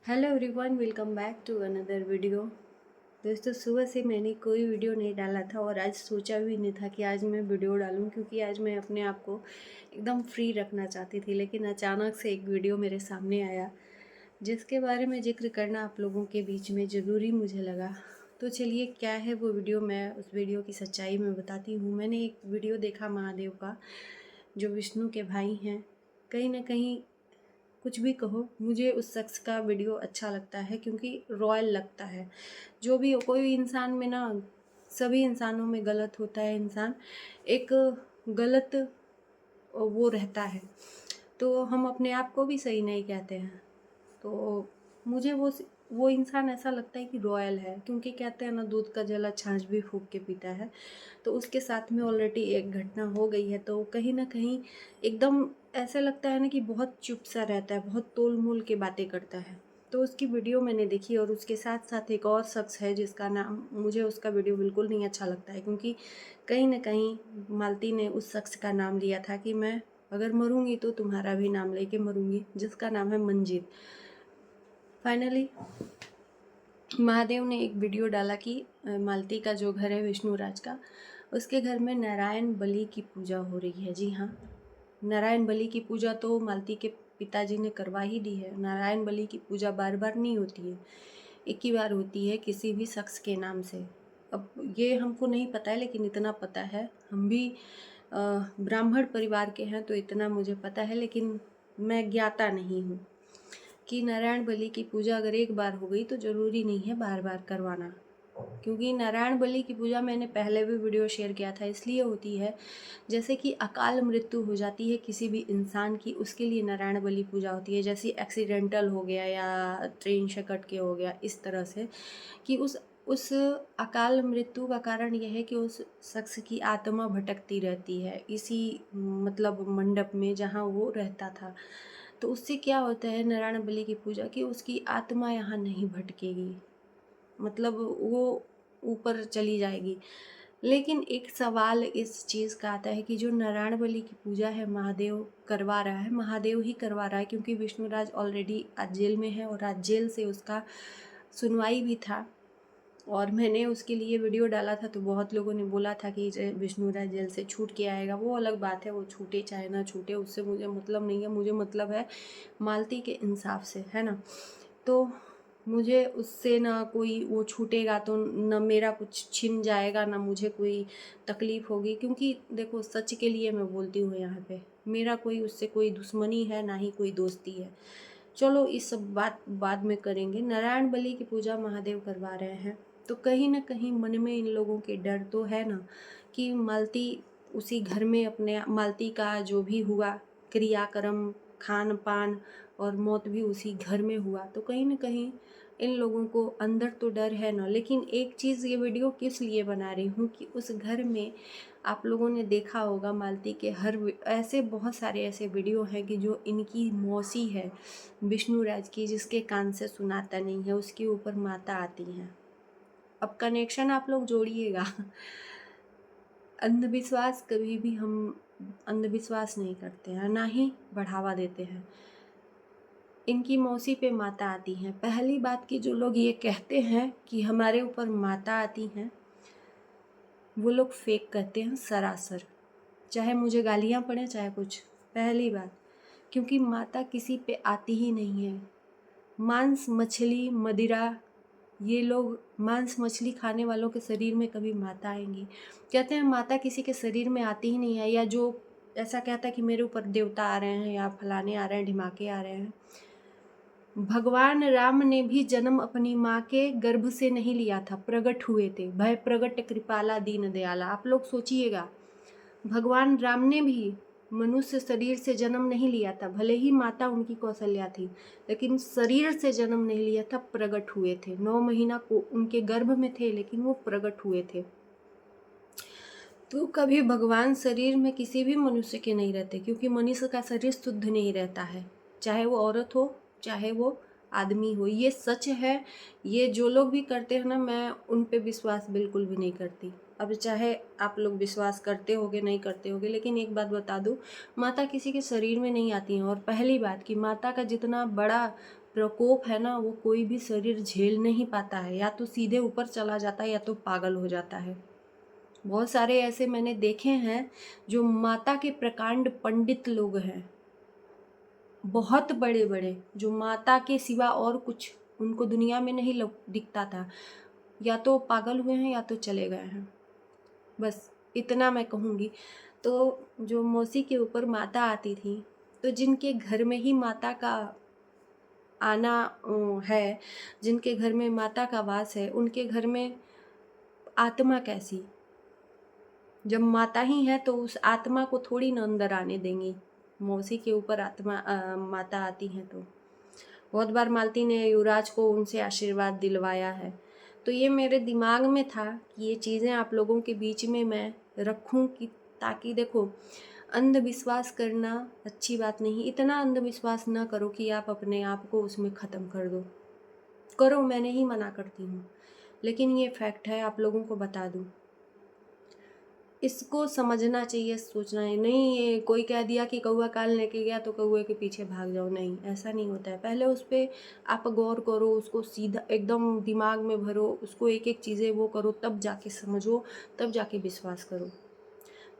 Hello everyone, welcome back to another video. दोस्तों, सुबह से मैंने कोई वीडियो नहीं डाला था और आज सोचा भी नहीं था कि आज मैं वीडियो डालूं, क्योंकि आज मैं अपने आप को एकदम फ्री रखना चाहती थी। लेकिन अचानक से एक वीडियो मेरे सामने आया जिसके बारे में जिक्र करना आप लोगों के बीच में ज़रूरी मुझे लगा। तो चलिए, क्या है वो वीडियो, मैं उस वीडियो की सच्चाई में बताती हूँ। मैंने एक वीडियो देखा महादेव का, जो विष्णु के भाई हैं। कहीं ना कहीं कुछ भी कहो, मुझे उस शख्स का वीडियो अच्छा लगता है क्योंकि रॉयल लगता है। जो भी हो, कोई इंसान में ना, सभी इंसानों में गलत होता है। इंसान एक गलत वो रहता है, तो हम अपने आप को भी सही नहीं कहते हैं। तो मुझे वो इंसान ऐसा लगता है कि रॉयल है, क्योंकि कहते हैं ना, दूध का जला छाछ भी फूंक के पीता है। तो उसके साथ में ऑलरेडी एक घटना हो गई है, तो कहीं ना कहीं एकदम ऐसा लगता है ना कि बहुत चुप सा रहता है, बहुत तोल मोल के बातें करता है। तो उसकी वीडियो मैंने देखी, और उसके साथ साथ एक और शख्स है जिसका नाम, मुझे उसका वीडियो बिल्कुल नहीं अच्छा लगता है, क्योंकि कहीं ना कहीं मालती ने उस शख्स का नाम लिया था कि मैं अगर मरूंगी तो तुम्हारा भी नाम लेके मरूंगी, जिसका नाम है मंजीत। फाइनली महादेव ने एक वीडियो डाला कि मालती का जो घर है विष्णुराज का, उसके घर में नारायण बलि की पूजा हो रही है। जी हाँ, नारायण बलि की पूजा तो मालती के पिताजी ने करवा ही दी है। नारायण बलि की पूजा बार बार नहीं होती है, एक ही बार होती है किसी भी शख्स के नाम से। अब ये हमको नहीं पता है, लेकिन इतना पता है, हम भी ब्राह्मण परिवार के हैं, तो इतना मुझे पता है। लेकिन मैं ज्ञाता नहीं हूँ कि नारायण बलि की पूजा अगर एक बार हो गई तो ज़रूरी नहीं है बार बार करवाना। क्योंकि नारायण बलि की पूजा मैंने पहले भी वीडियो शेयर किया था, इसलिए होती है जैसे कि अकाल मृत्यु हो जाती है किसी भी इंसान की, उसके लिए नारायण बलि पूजा होती है। जैसे एक्सीडेंटल हो गया या ट्रेन से कट के हो गया, इस तरह से कि उस अकाल मृत्यु का कारण यह है कि उस शख्स की आत्मा भटकती रहती है इसी मतलब मंडप में जहाँ वो रहता था। तो उससे क्या होता है नारायण बलि की पूजा की, उसकी आत्मा यहाँ नहीं भटकेगी, मतलब वो ऊपर चली जाएगी। लेकिन एक सवाल इस चीज़ का आता है कि जो नारायण बलि की पूजा है महादेव करवा रहा है, महादेव ही करवा रहा है, क्योंकि विष्णुराज ऑलरेडी आज जेल में है और आज जेल से उसका सुनवाई भी था। और मैंने उसके लिए वीडियो डाला था, तो बहुत लोगों ने बोला था कि विष्णुराज जेल से छूट के आएगा। वो अलग बात है, वो छूटे चाहे ना छूटे, उससे मुझे मतलब नहीं है। मुझे मतलब है मालती के इंसाफ से, है ना। तो मुझे उससे ना कोई वो छूटेगा तो न मेरा कुछ छिन जाएगा, ना मुझे कोई तकलीफ़ होगी। क्योंकि देखो, सच के लिए मैं बोलती हूँ, यहाँ पे मेरा कोई उससे कोई दुश्मनी है, ना ही कोई दोस्ती है। चलो, इस सब बात बाद में करेंगे। नारायण बलि की पूजा महादेव करवा रहे हैं, तो कहीं ना कहीं मन में इन लोगों के डर तो है ना कि मालती उसी घर में, अपने मालती का जो भी हुआ क्रियाक्रम, खान पान और मौत भी उसी घर में हुआ, तो कहीं ना कहीं इन लोगों को अंदर तो डर है ना। लेकिन एक चीज़, ये वीडियो किस लिए बना रही हूँ कि उस घर में आप लोगों ने देखा होगा मालती के ऐसे बहुत सारे ऐसे वीडियो हैं कि जो इनकी मौसी है विष्णुराज की, जिसके कान से सुनाता नहीं है, उसके ऊपर माता आती हैं। अब कनेक्शन आप लोग जोड़िएगा। अंधविश्वास कभी भी हम अंधविश्वास नहीं करते हैं, ना ही बढ़ावा देते हैं। इनकी मौसी पे माता आती हैं। पहली बात कि जो लोग ये कहते हैं कि हमारे ऊपर माता आती हैं, वो लोग फेक कहते हैं सरासर, चाहे मुझे गालियाँ पड़े चाहे कुछ। पहली बात, क्योंकि माता किसी पे आती ही नहीं है। मांस मछली मदिरा, ये लोग मांस मछली खाने वालों के शरीर में कभी माता आएंगी? कहते हैं माता किसी के शरीर में आती ही नहीं है। या जो ऐसा कहता है कि मेरे ऊपर देवता आ रहे हैं या फलाने आ रहे हैं, ढिमाके आ रहे हैं। भगवान राम ने भी जन्म अपनी माँ के गर्भ से नहीं लिया था, प्रकट हुए थे। भय प्रकट कृपाला दीन दयाला। आप लोग सोचिएगा, भगवान राम ने भी मनुष्य शरीर से जन्म नहीं लिया था, भले ही माता उनकी कौशल्या थी, लेकिन शरीर से जन्म नहीं लिया था, प्रकट हुए थे। 9 महीना को उनके गर्भ में थे, लेकिन वो प्रकट हुए थे। तो कभी भगवान शरीर में किसी भी मनुष्य के नहीं रहते, क्योंकि मनुष्य का शरीर शुद्ध नहीं रहता है, चाहे वो औरत हो चाहे वो आदमी हो। ये सच है। ये जो लोग भी करते हैं ना, मैं उन पे विश्वास बिल्कुल भी नहीं करती। अब चाहे आप लोग विश्वास करते होगे नहीं करते होगे, लेकिन एक बात बता दूं, माता किसी के शरीर में नहीं आती हैं। और पहली बात कि माता का जितना बड़ा प्रकोप है ना वो कोई भी शरीर झेल नहीं पाता है, या तो सीधे ऊपर चला जाता है या तो पागल हो जाता है। बहुत सारे ऐसे मैंने देखे हैं जो माता के प्रकांड पंडित लोग हैं, बहुत बड़े बड़े, जो माता के सिवा और कुछ उनको दुनिया में नहीं दिखता था, या तो पागल हुए हैं या तो चले गए हैं। बस इतना मैं कहूँगी। तो जो मौसी के ऊपर माता आती थी, तो जिनके घर में ही माता का आना है, जिनके घर में माता का वास है, उनके घर में आत्मा कैसी? जब माता ही है तो उस आत्मा को थोड़ी न अंदर आने देंगी। मौसी के ऊपर माता आती हैं तो बहुत बार मालती ने युवराज को उनसे आशीर्वाद दिलवाया है। तो ये मेरे दिमाग में था कि ये चीज़ें आप लोगों के बीच में मैं रखूं, कि ताकि देखो, अंधविश्वास करना अच्छी बात नहीं, इतना अंधविश्वास ना करो कि आप अपने आप को उसमें ख़त्म कर दो। करो, मैं नहीं मना करती हूँ, लेकिन ये फैक्ट है, आप लोगों को बता दूँ। इसको समझना चाहिए, सोचना है नहीं। ये कोई कह दिया कि कौआ काल लेके गया तो कौए के पीछे भाग जाओ, नहीं, ऐसा नहीं होता है। पहले उस पर आप गौर करो, उसको सीधा एकदम दिमाग में भरो, उसको एक एक चीज़ें वो करो, तब जाके समझो, तब जाके विश्वास करो।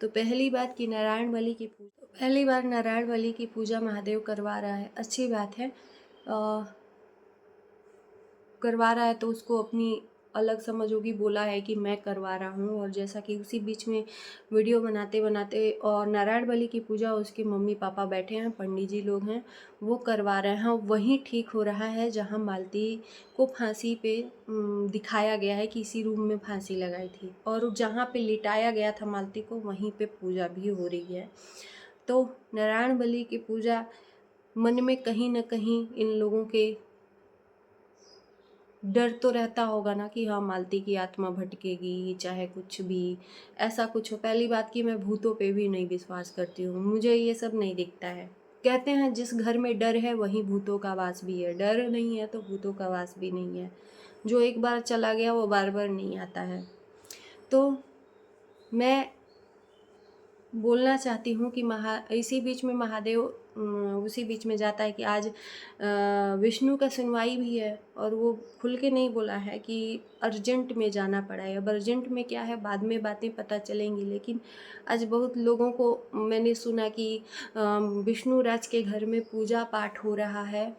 तो पहली बात कि पहली बार नारायण बलि की पूजा महादेव करवा रहा है, अच्छी बात है। करवा रहा है तो उसको अपनी अलग समझ होगी, बोला है कि मैं करवा रहा हूँ। और जैसा कि उसी बीच में वीडियो बनाते बनाते, और नारायण बलि की पूजा उसके मम्मी पापा बैठे हैं, पंडित जी लोग हैं, वो करवा रहे हैं। वहीं ठीक हो रहा है जहाँ मालती को फांसी पे दिखाया गया है कि इसी रूम में फांसी लगाई थी, और जहाँ पे लिटाया गया था मालती को, वहीं पे पूजा भी हो रही है। तो नारायण बलि की पूजा, मन में कहीं ना कहीं इन लोगों के डर तो रहता होगा ना कि हाँ मालती की आत्मा भटकेगी, चाहे कुछ भी ऐसा कुछ हो। पहली बात कि मैं भूतों पे भी नहीं विश्वास करती हूँ, मुझे ये सब नहीं दिखता है। कहते हैं जिस घर में डर है वहीं भूतों का वास भी है, डर नहीं है तो भूतों का वास भी नहीं है। जो एक बार चला गया वो बार बार नहीं आता है। तो मैं बोलना चाहती हूँ कि इसी बीच में महादेव उसी बीच में जाता है कि आज विष्णु का सुनवाई भी है, और वो खुल के नहीं बोला है कि अर्जेंट में जाना पड़ा है। अब अर्जेंट में क्या है, बाद में बातें पता चलेंगी, लेकिन आज बहुत लोगों को मैंने सुना कि विष्णु राज के घर में पूजा पाठ हो रहा है।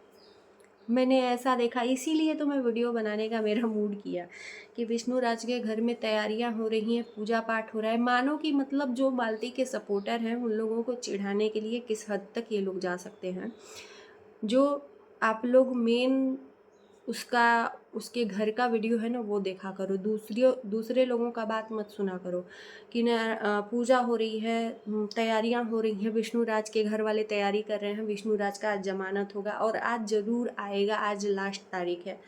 मैंने ऐसा देखा, इसीलिए तो मैं वीडियो बनाने का मेरा मूड किया कि विष्णु राज के घर में तैयारियां हो रही हैं, पूजा पाठ हो रहा है। मानो कि मतलब जो मालती के सपोर्टर हैं उन लोगों को चिढ़ाने के लिए किस हद तक ये लोग जा सकते हैं। जो आप लोग मेन उसके घर का वीडियो है ना, वो देखा करो, दूसरे लोगों का बात मत सुना करो कि न पूजा हो रही है, तैयारियां हो रही हैं, विष्णु राज के घर वाले तैयारी कर रहे हैं, विष्णु राज का आज जमानत होगा, और आज ज़रूर आएगा, आज लास्ट तारीख है,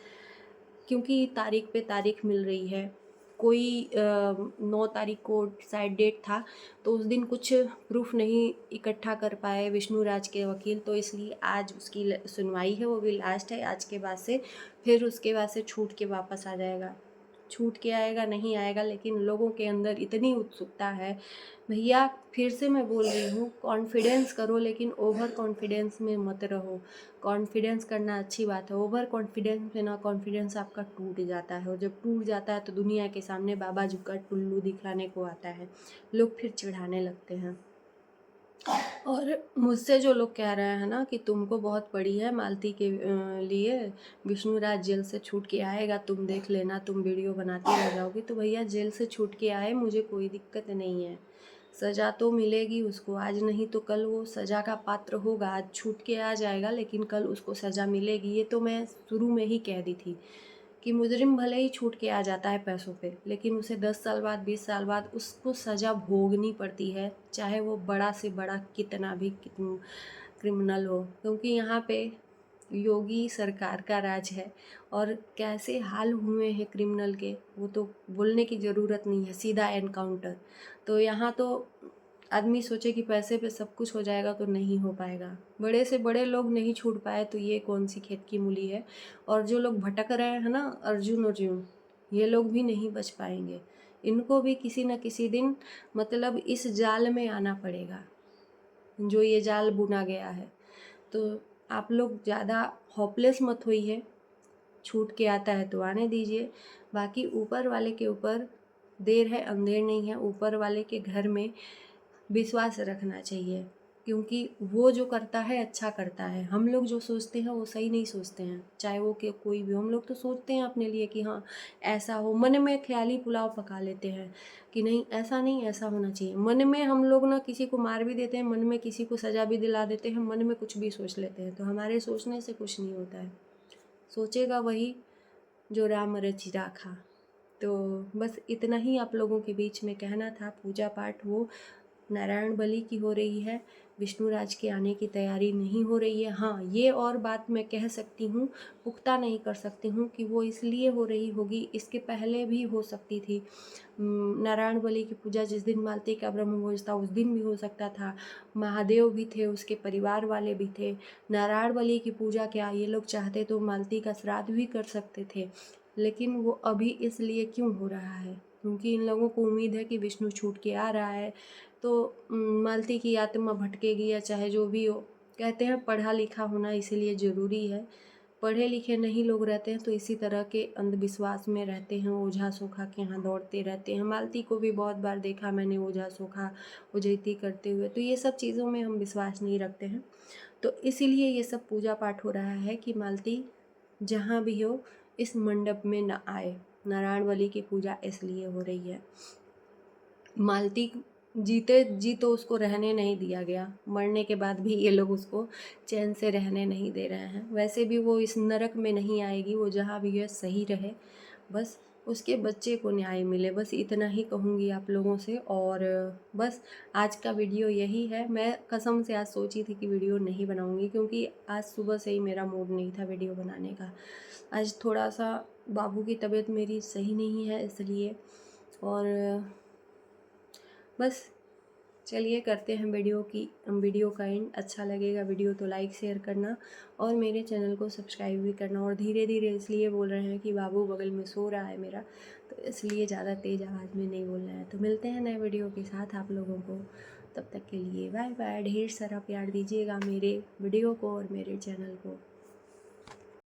क्योंकि तारीख पे तारीख मिल रही है। कोई 9 तारीख को शायद डेट था, तो उस दिन कुछ प्रूफ नहीं इकट्ठा कर पाए विष्णु राज के वकील, तो इसलिए आज उसकी सुनवाई है, वो भी लास्ट है। आज के बाद से फिर उसके बाद से छूट के वापस आ जाएगा, छूट के आएगा, नहीं आएगा, लेकिन लोगों के अंदर इतनी उत्सुकता है। भैया फिर से मैं बोल रही हूँ, कॉन्फिडेंस करो, लेकिन ओवर कॉन्फिडेंस में मत रहो। कॉन्फिडेंस करना अच्छी बात है, ओवर कॉन्फिडेंस में ना कॉन्फिडेंस आपका टूट जाता है, और जब टूट जाता है तो दुनिया के सामने बाबा झुककर टुल्लू दिखलाने को आता है, लोग फिर चिढ़ाने लगते हैं। और मुझसे जो लोग कह रहे हैं ना कि तुमको बहुत पड़ी है मालती के लिए, विष्णु राज जेल से छूट के आएगा, तुम देख लेना, तुम वीडियो बनाती रह जाओगी, तो भैया जेल से छूट के आए, मुझे कोई दिक्कत नहीं है। सज़ा तो मिलेगी उसको, आज नहीं तो कल वो सज़ा का पात्र होगा। आज छूट के आ जाएगा, लेकिन कल उसको सज़ा मिलेगी। ये तो मैं शुरू में ही कह दी थी कि मुजरिम भले ही छूट के आ जाता है पैसों पे, लेकिन उसे 10 साल बाद 20 साल बाद उसको सज़ा भोगनी पड़ती है, चाहे वो बड़ा से बड़ा कितना भी क्रिमिनल हो, क्योंकि यहाँ पे योगी सरकार का राज है। और कैसे हाल हुए हैं क्रिमिनल के, वो तो बोलने की ज़रूरत नहीं है, सीधा एनकाउंटर। तो यहाँ तो आदमी सोचे कि पैसे पे सब कुछ हो जाएगा, तो नहीं हो पाएगा। बड़े से बड़े लोग नहीं छूट पाए तो ये कौन सी खेत की मूली है। और जो लोग भटक रहे हैं ना, अर्जुन, ये लोग भी नहीं बच पाएंगे। इनको भी किसी न किसी दिन मतलब इस जाल में आना पड़ेगा, जो ये जाल बुना गया है। तो आप लोग ज़्यादा होपलेस मत होइए, छूट के आता है तो आने दीजिए। बाकी ऊपर वाले के ऊपर देर है अंधेर नहीं है, ऊपर वाले के घर में विश्वास रखना चाहिए, क्योंकि वो जो करता है अच्छा करता है। हम लोग जो सोचते हैं वो सही नहीं सोचते हैं, चाहे वो कि कोई भी। हम लोग तो सोचते हैं अपने लिए कि हाँ ऐसा हो, मन में ख्याली पुलाव पका लेते हैं कि नहीं ऐसा नहीं, ऐसा होना चाहिए। मन में हम लोग ना किसी को मार भी देते हैं, मन में किसी को सज़ा भी दिला देते हैं, मन में कुछ भी सोच लेते हैं। तो हमारे सोचने से कुछ नहीं होता है, सोचेगा वही जो राम रचि राखा। तो बस इतना ही आप लोगों के बीच में कहना था। पूजा पाठ वो नारायण बलि की हो रही है, विष्णुराज के आने की तैयारी नहीं हो रही है। हाँ, ये और बात मैं कह सकती हूँ, पुख्ता नहीं कर सकती हूँ कि वो इसलिए हो रही होगी, इसके पहले भी हो सकती थी। नारायण बलि की पूजा जिस दिन मालती का ब्रह्मभोज था उस दिन भी हो सकता था। महादेव भी थे, उसके परिवार वाले भी थे। नारायण बलि की पूजा क्या ये लोग चाहते तो मालती का श्राद्ध भी कर सकते थे, लेकिन वो अभी इसलिए क्यों हो रहा है? क्योंकि इन लोगों को उम्मीद है कि विष्णु छूट के आ रहा है तो मालती की आत्मा भटकेगी या चाहे जो भी हो। कहते हैं पढ़ा लिखा होना इसीलिए ज़रूरी है। पढ़े लिखे नहीं लोग रहते हैं तो इसी तरह के अंधविश्वास में रहते हैं, ओझा सोखा के यहाँ दौड़ते रहते हैं। मालती को भी बहुत बार देखा मैंने ओझा सोखा ओझैती करते हुए, तो ये सब चीज़ों में हम विश्वास नहीं रखते हैं। तो इसीलिए ये सब पूजा पाठ हो रहा है कि मालती जहाँ भी हो इस मंडप में न आए। नारायण बलि की पूजा इसलिए हो रही है। मालती जीते जी तो उसको रहने नहीं दिया गया, मरने के बाद भी ये लोग उसको चैन से रहने नहीं दे रहे हैं। वैसे भी वो इस नरक में नहीं आएगी, वो जहाँ भी है सही रहे, बस उसके बच्चे को न्याय मिले, बस इतना ही कहूँगी आप लोगों से। और बस आज का वीडियो यही है। मैं कसम से आज सोची थी कि वीडियो नहीं बनाऊँगी, क्योंकि आज सुबह से ही मेरा मूड नहीं था वीडियो बनाने का। आज थोड़ा सा बाबू की तबीयत मेरी सही नहीं है इसलिए। और बस चलिए करते हैं वीडियो का एंड। अच्छा लगेगा वीडियो तो लाइक शेयर करना और मेरे चैनल को सब्सक्राइब भी करना। और धीरे धीरे इसलिए बोल रहे हैं कि बाबू बगल में सो रहा है मेरा, तो इसलिए ज़्यादा तेज़ आवाज़ में नहीं बोलना है। तो मिलते हैं नए वीडियो के साथ आप लोगों को, तब तक के लिए बाय बाय। ढेर सारा प्यार दीजिएगा मेरे वीडियो को और मेरे चैनल को।